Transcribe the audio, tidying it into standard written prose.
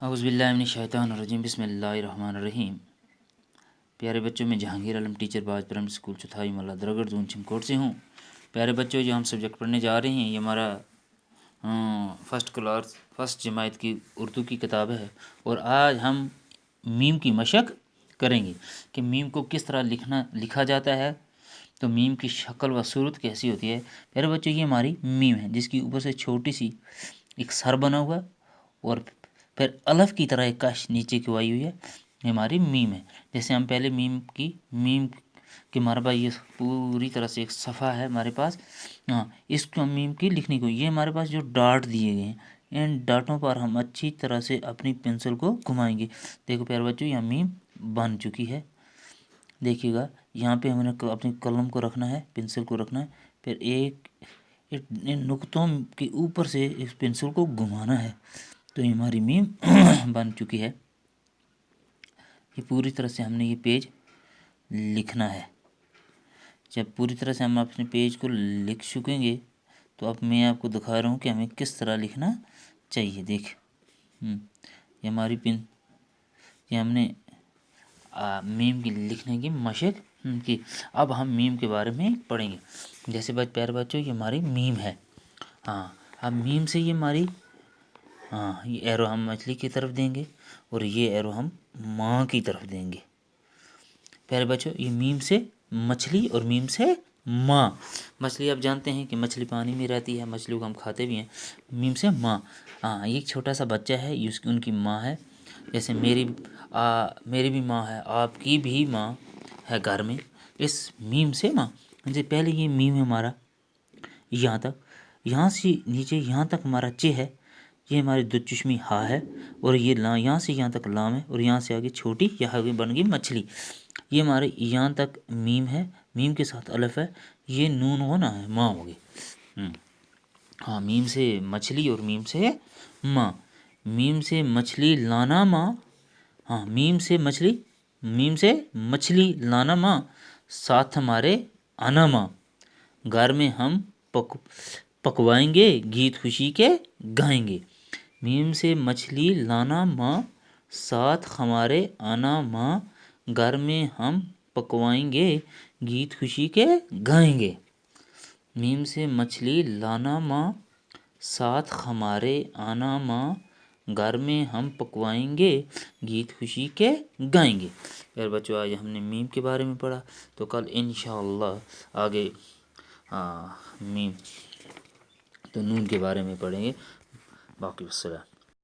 اعوذ باللہ من الشیطان الرجیم، بسم اللہ الرحمن الرحیم۔ پیارے بچوں، میں جہانگیر عالم ٹیچر باز پرائمری اسکول چوتھائی محلہ درگڑ زون چمکوٹ سے ہوں۔ پیارے بچوں، جو ہم سبجیکٹ پڑھنے جا رہے ہیں یہ ہمارا فرسٹ جماعت کی اردو کی کتاب ہے، اور آج ہم میم کی مشق کریں گے کہ میم کو کس طرح لکھا جاتا ہے، تو میم کی شکل و صورت کیسی ہوتی ہے۔ پیارے بچوں، یہ ہماری میم ہے جس کی اوپر سے چھوٹی سی ایک سر بنا ہوا اور پھر الف کی طرح ایک کش نیچے کی آئی ہوئی ہے، یہ ہماری میم ہے۔ جیسے ہم پہلے میم کے ہمارے پاس یہ پوری طرح سے ایک صفحہ ہے ہمارے پاس، اس کو ہم میم کی لکھنے کو، یہ ہمارے پاس جو ڈاٹ دیے گئے ہیں، ان ڈاٹوں پر ہم اچھی طرح سے اپنی پنسل کو گھمائیں گے۔ دیکھو پیارے بچوں، یہ میم بن چکی ہے، دیکھیے گا یہاں پہ ہم نے اپنے قلم کو رکھنا ہے، پنسل کو رکھنا ہے، پھر ایک نقطوں کے اوپر سے اس پنسل کو گھمانا ہے، تو یہ ہماری میم بن چکی ہے۔ یہ پوری طرح سے ہم نے یہ پیج لکھنا ہے۔ جب پوری طرح سے ہم اپنے پیج کو لکھ چکیں گے تو اب میں آپ کو دکھا رہا ہوں کہ ہمیں کس طرح لکھنا چاہیے۔ دیکھ، یہ ہماری یہ ہم نے میم کی لکھنے کی مشق کی۔ اب ہم میم کے بارے میں پڑھیں گے۔ جیسے پیارے بچوں، یہ ہماری میم ہے۔ اب میم سے یہ ہماری یہ ایرو ہم مچھلی کی طرف دیں گے اور یہ ایرو ہم ماں کی طرف دیں گے۔ پیارے بچوں، یہ میم سے مچھلی اور میم سے ماں۔ مچھلی آپ جانتے ہیں کہ مچھلی پانی میں رہتی ہے، مچھلیوں کو ہم کھاتے بھی ہیں۔ میم سے ماں، یہ چھوٹا سا بچہ ہے، ان کی ماں ہے۔ جیسے میری بھی ماں ہے، آپ کی بھی ماں ہے گھر میں، اس میم سے ماں۔ جیسے پہلے یہ میم ہے ہمارا یہاں تک، یہاں سے نیچے یہاں تک ہمارا چ ہے، یہ ہماری دو چشمی ہا ہے، اور یہ یہاں سے یہاں تک لام ہے، اور یہاں سے آگے چھوٹی، یہ آگے بن گئی مچھلی۔ یہ ہمارے یہاں تک میم ہے، میم کے ساتھ الف ہے، یہ نون ہونا ہے، ماں ہوگی۔ میم سے مچھلی اور میم سے ماں۔ میم سے مچھلی لانا ماں، میم سے مچھلی لانا ماں، ساتھ ہمارے آنا ماں، گھر میں ہم پکوائیں گے، گیت خوشی کے گائیں گے۔ میم سے مچھلی لانا ماں، ساتھ ہمارے آنا ماں، گھر میں ہم پکوائیں گے، گیت خوشی کے گائیں گے۔ میم سے مچھلی لانا ماں، ساتھ ہمارے آنا ماں، گھر میں ہم پکوائیں گے، گیت خوشی کے گائیں گے۔ پھر بچوں، آج ہم نے میم کے بارے میں پڑھا، تو کل انشاءاللہ آگے میم تو نون کے بارے میں پڑھیں گے۔ باقی السلام۔